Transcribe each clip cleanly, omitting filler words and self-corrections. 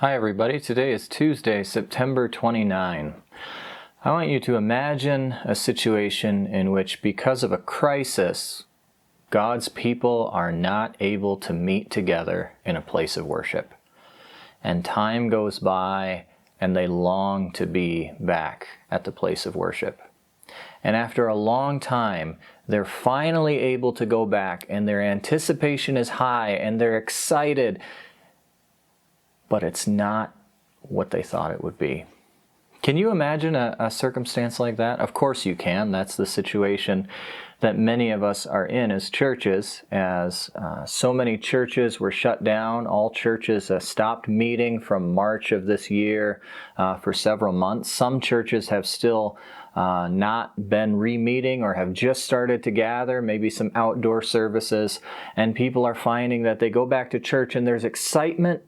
Hi everybody, today is Tuesday, September 29. I want you to imagine a situation in which, because of a crisis, God's people are not able to meet together in a place of worship. And time goes by and they long to be back at the place of worship. And after a long time, they're finally able to go back, and their anticipation is high and they're excited. But it's not what they thought it would be. Can you imagine a circumstance like that? Of course you can. That's the situation that many of us are in as churches, as so many churches were shut down. All churches stopped meeting from March of this year for several months. Some churches have still not been re-meeting or have just started to gather, maybe some outdoor services, and people are finding that they go back to church and there's excitement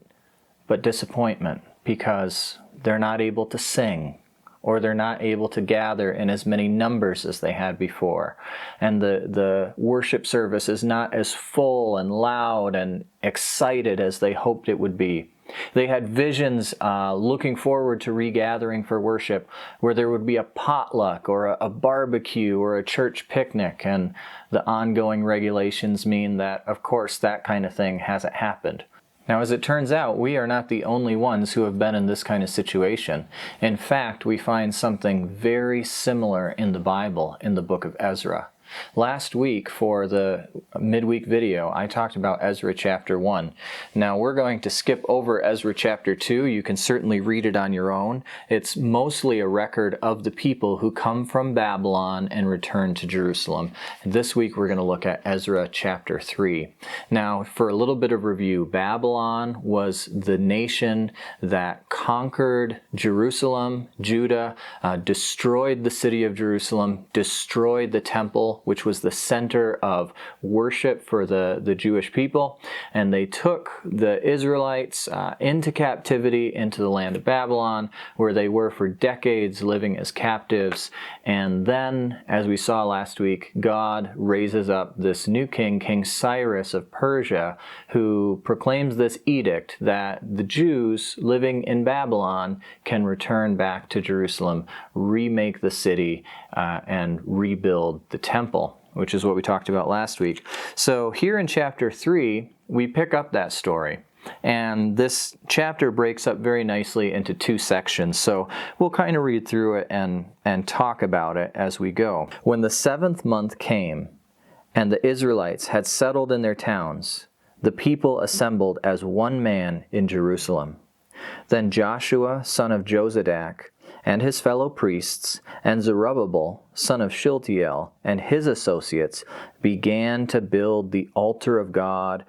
but disappointment because they're not able to sing, or they're not able to gather in as many numbers as they had before. And the worship service is not as full and loud and excited as they hoped it would be. They had visions looking forward to regathering for worship, where there would be a potluck or a barbecue or a church picnic, and the ongoing regulations mean that, of course, that kind of thing hasn't happened. Now, as it turns out, we are not the only ones who have been in this kind of situation. In fact, we find something very similar in the Bible, in the book of Ezra. Last week, for the midweek video, I talked about Ezra chapter 1. Now, we're going to skip over Ezra chapter 2. You can certainly read it on your own. It's mostly a record of the people who come from Babylon and return to Jerusalem. This week, we're going to look at Ezra chapter 3. Now, for a little bit of review, Babylon was the nation that conquered Jerusalem, Judah, destroyed the city of Jerusalem, destroyed the temple, which was the center of worship for the Jewish people. And they took the Israelites into captivity into the land of Babylon, where they were for decades living as captives. And then, as we saw last week, God raises up this new king, King Cyrus of Persia, who proclaims this edict that the Jews living in Babylon can return back to Jerusalem, remake the city, and rebuild the temple, which is what we talked about last week. So here in chapter 3, we pick up that story. And this chapter breaks up very nicely into two sections. So we'll kind of read through it and talk about it as we go. When the 7th month came, and the Israelites had settled in their towns, the people assembled as one man in Jerusalem. Then Joshua, son of Jozadak, and his fellow priests, and Zerubbabel, son of Shealtiel, and his associates, began to build the altar of God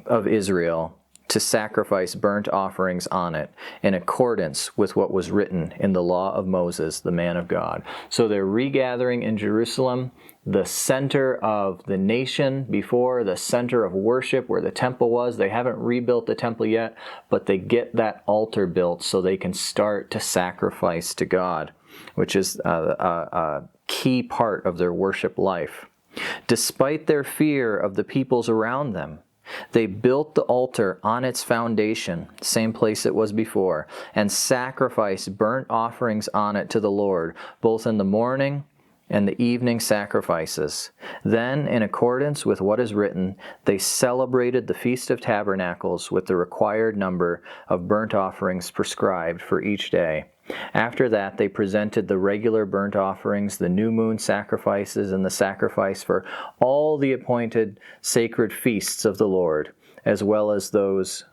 of Israel, to sacrifice burnt offerings on it, in accordance with what was written in the law of Moses, the man of God. So they're regathering in Jerusalem, the center of the nation before, the center of worship where the temple was. They haven't rebuilt the temple yet, but they get that altar built so they can start to sacrifice to God, which is a key part of their worship life. Despite their fear of the peoples around them, they built the altar on its foundation, same place it was before, and sacrificed burnt offerings on it to the Lord, both in the morning and the evening sacrifices. Then, in accordance with what is written, they celebrated the Feast of Tabernacles with the required number of burnt offerings prescribed for each day. After that, they presented the regular burnt offerings, the new moon sacrifices, and the sacrifice for all the appointed sacred feasts of the Lord, as well as those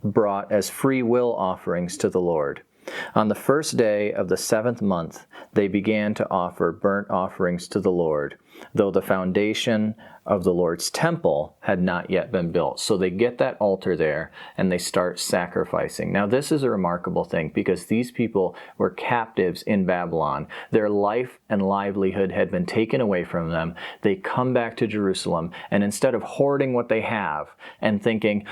brought as free will offerings to the Lord. On the first day of the 7th month, they began to offer burnt offerings to the Lord, though the foundation of the Lord's temple had not yet been built. So they get that altar there and they start sacrificing. Now this is a remarkable thing because these people were captives in Babylon. Their life and livelihood had been taken away from them. They come back to Jerusalem, and instead of hoarding what they have and thinking,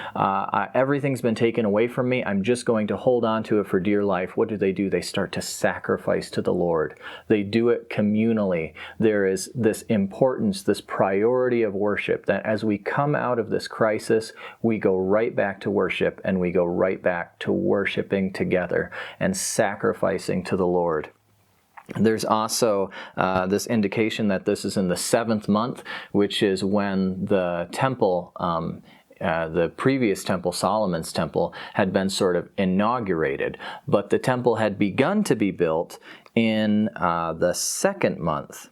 everything's been taken away from me, I'm just going to hold on to it for dear life, what do? They start to sacrifice to the Lord. They do it communally. There is this importance, this priority of worship, that as we come out of this crisis, we go right back to worship, and we go right back to worshiping together and sacrificing to the Lord. There's also this indication that this is in the 7th month, which is when the temple, the previous temple, Solomon's temple, had been sort of inaugurated. But the temple had begun to be built in the 2nd month.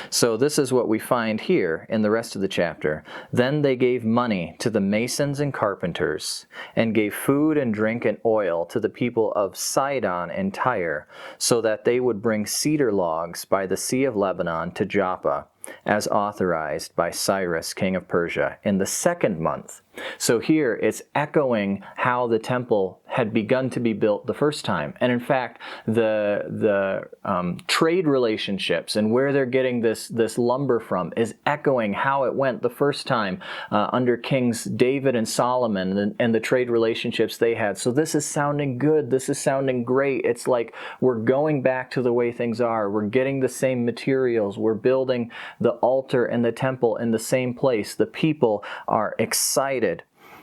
So this is what we find here in the rest of the chapter. Then they gave money to the masons and carpenters, and gave food and drink and oil to the people of Sidon and Tyre, so that they would bring cedar logs by the Sea of Lebanon to Joppa, as authorized by Cyrus, king of Persia, in the 2nd month. So here it's echoing how the temple had begun to be built the first time. And in fact, the trade relationships and where they're getting this lumber from is echoing how it went the first time under Kings David and Solomon, and the trade relationships they had. So this is sounding good. This is sounding great. It's like we're going back to the way things are. We're getting the same materials. We're building the altar and the temple in the same place. The people are excited.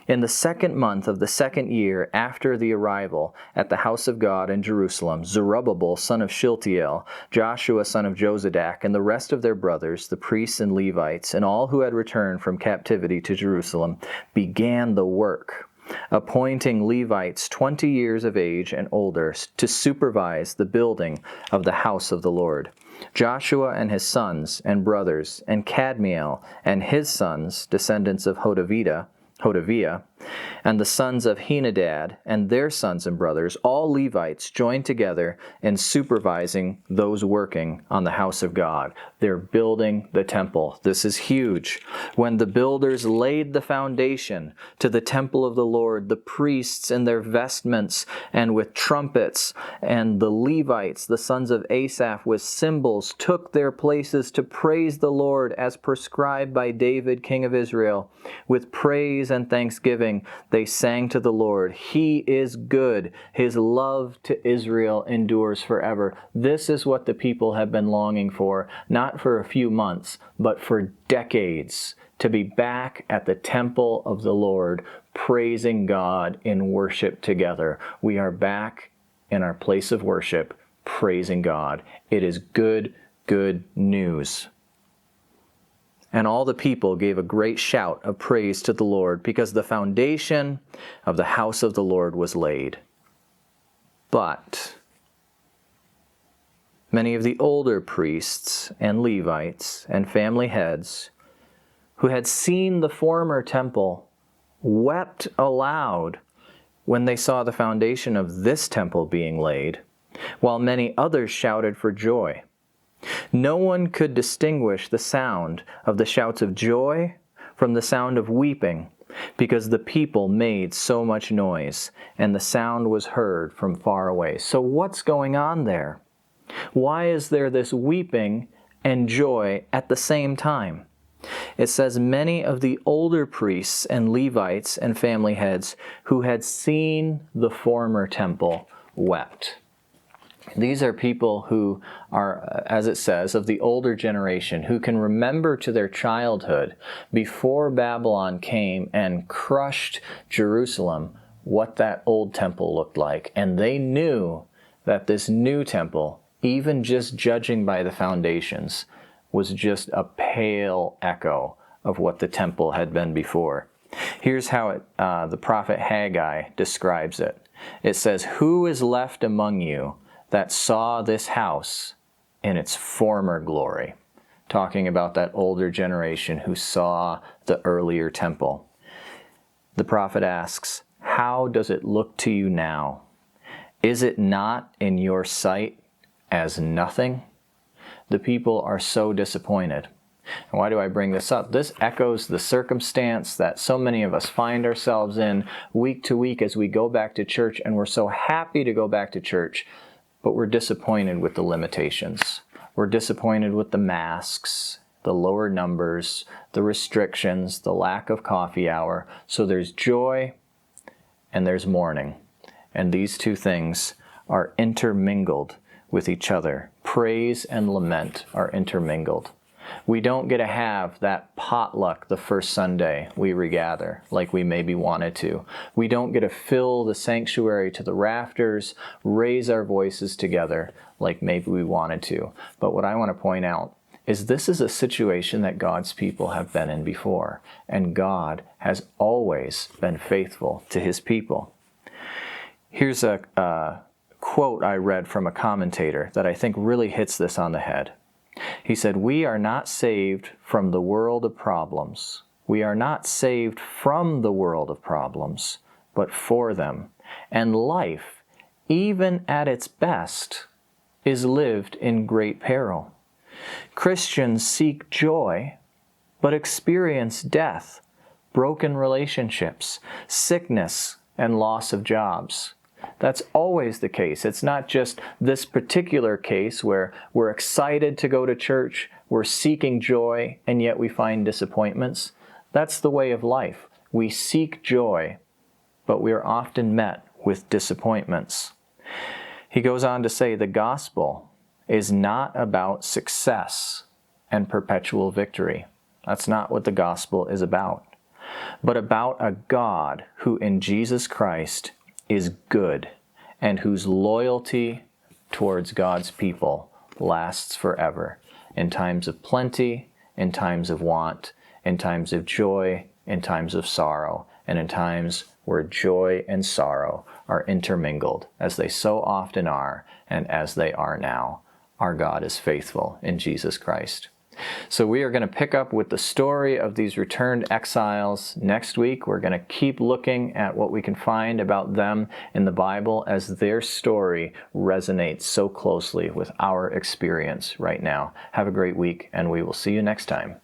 In the 2nd month of the 2nd year after the arrival at the house of God in Jerusalem, Zerubbabel son of Shealtiel, Joshua son of Jozadak, and the rest of their brothers, the priests and Levites, and all who had returned from captivity to Jerusalem, began the work, appointing Levites 20 years of age and older to supervise the building of the house of the Lord. Joshua and his sons and brothers, and Kadmiel and his sons, descendants of Hodaviah, and the sons of Henadad and their sons and brothers, all Levites, joined together in supervising those working on the house of God. They're building the temple. This is huge. When the builders laid the foundation to the temple of the Lord, the priests in their vestments and with trumpets, and the Levites, the sons of Asaph, with cymbals, took their places to praise the Lord as prescribed by David, king of Israel. With praise and thanksgiving, they sang to the Lord. He is good. His love to Israel endures forever. This is what the people have been longing for, not for a few months, but for decades, to be back at the temple of the Lord, praising God in worship together. We are back in our place of worship, praising God. It is good, good news. And all the people gave a great shout of praise to the Lord, because the foundation of the house of the Lord was laid. But many of the older priests and Levites and family heads, who had seen the former temple, wept aloud when they saw the foundation of this temple being laid, while many others shouted for joy. No one could distinguish the sound of the shouts of joy from the sound of weeping, because the people made so much noise, and the sound was heard from far away. So what's going on there? Why is there this weeping and joy at the same time? It says many of the older priests and Levites and family heads who had seen the former temple wept. These are people who are, as it says, of the older generation, who can remember to their childhood, before Babylon came and crushed Jerusalem, what that old temple looked like. And they knew that this new temple, even just judging by the foundations, was just a pale echo of what the temple had been before. Here's how the prophet Haggai describes it. It says, "Who is left among you that saw this house in its former glory?" Talking about that older generation who saw the earlier temple. The prophet asks, "How does it look to you now? Is it not in your sight as nothing?" The people are so disappointed. And why do I bring this up? This echoes the circumstance that so many of us find ourselves in week to week as we go back to church, and we're so happy to go back to church, but we're disappointed with the limitations. We're disappointed with the masks, the lower numbers, the restrictions, the lack of coffee hour. So there's joy and there's mourning. And these two things are intermingled with each other. Praise and lament are intermingled. We don't get to have that potluck the first Sunday we regather like we maybe wanted to. We don't get to fill the sanctuary to the rafters, raise our voices together like maybe we wanted to. But what I want to point out is this is a situation that God's people have been in before, and God has always been faithful to his people. Here's a quote I read from a commentator that I think really hits this on the head. He said, "We are not saved from the world of problems. We are not saved from the world of problems, but for them. And life, even at its best, is lived in great peril. Christians seek joy, but experience death, broken relationships, sickness, and loss of jobs." That's always the case. It's not just this particular case where we're excited to go to church, we're seeking joy, and yet we find disappointments. That's the way of life. We seek joy, but we are often met with disappointments. He goes on to say the gospel is not about success and perpetual victory. That's not what the gospel is about, but about a God who in Jesus Christ is good and whose loyalty towards God's people lasts forever, in times of plenty, in times of want, in times of joy, in times of sorrow, and in times where joy and sorrow are intermingled, as they so often are and as they are now. Our God is faithful in Jesus Christ. So we are going to pick up with the story of these returned exiles next week. We're going to keep looking at what we can find about them in the Bible as their story resonates so closely with our experience right now. Have a great week, and we will see you next time.